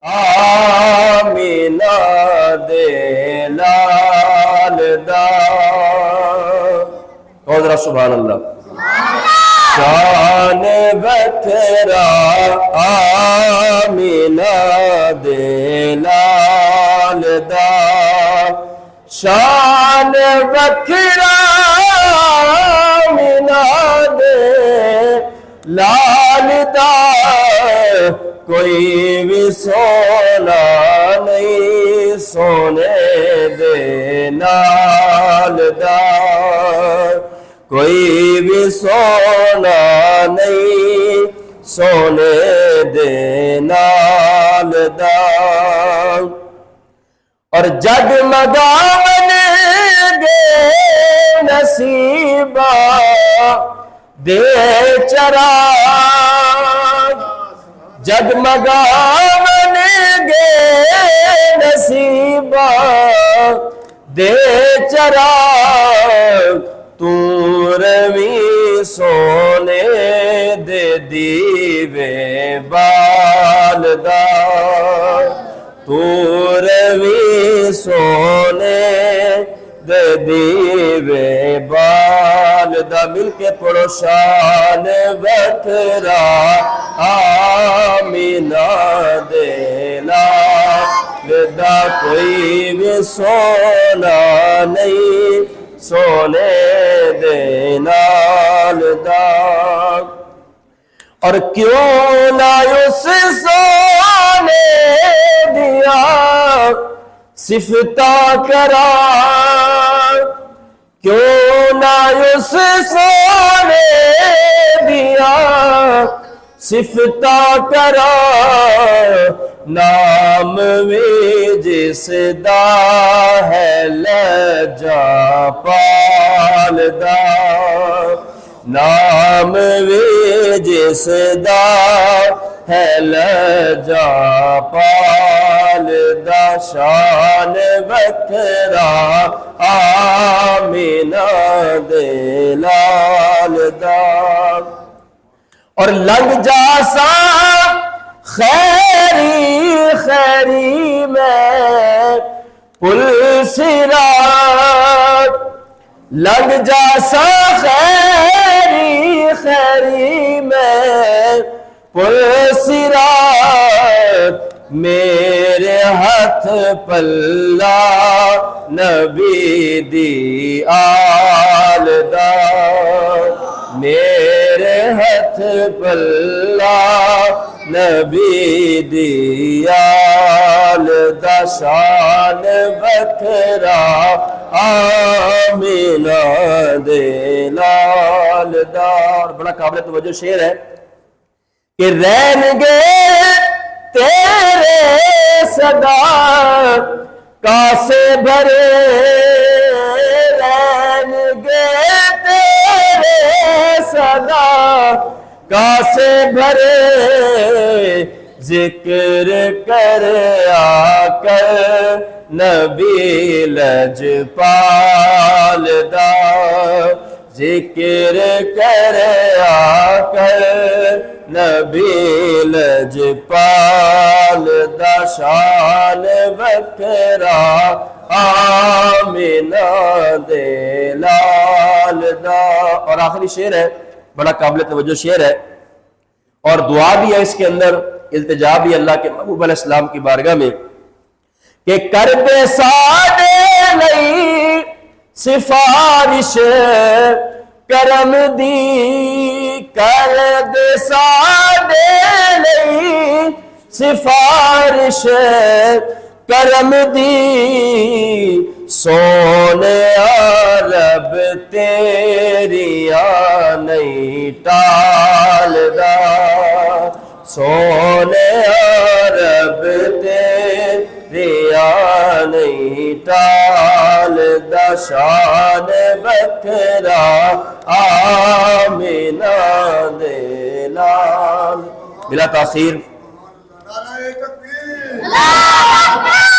آمینہ دے لال دا اور ذرا سبحان اللہ شان بکرا آمینہ دے لال دا شان بکرا آمینہ دے لال دا کوئی بھی سونا نہیں سونے دے نال دا کوئی بھی سونا نہیں سونے دے نال دا اور جگمگاون گے نصیبہ دے چراغ جگمگاون گے نصیبہ دے چراغ تو روی سونے دے دیوے بالدا تو روی سونے دے دیوے بالدا مل کے پڑھو شان بکرا آمینہ دے لال دا کوئی بھی سونا نہیں سونے دے نال دا اور کیوں نہ اس سونے دیا صفتہ کرا کیوں نہ اس سونے دیا صفتہ کرا نام میں جس دا ہے لجا پالدا نام میں جس دا ہے لجا پالدا شان بکرا آمینہ دے لال دا اور لگ جا سا خیری خیری میں پل صراط لگ جا سا خیری خیری میں پل صراط میرے ہاتھ پلہ نبی دی آل دا میرے ہاتھ پلہ نبی دی آل دا شان بکرا آمینہ دے لال دا اور بڑا قابل توجہ شعر ہے کہ رہن گے تیرے صدا کاسے بھرے رہن گے تیرے صدا کاسے بھرے ذکر کر آ کر نبی لجپال دا ذکر کر آ کر نبی لجپال دا شان بکرا آمینہ دے لال دا اور آخری شعر ہے بڑا قابل توجہ شعر ہے اور دعا بھی ہے اس کے اندر التجا بھی اللہ کے محبوب علیہ السلام کی بارگاہ میں کہ کر دے ساڈے لئی سفارش کرم دی کر دے ساڈے لئی سفارش کرم دی سونے رب تیریاں نہیں ٹالدا سونے رب تیریاں نہیں ٹالدا شان بکرا آمینہ دے لال بلا تاخیر نعرہ تکبیر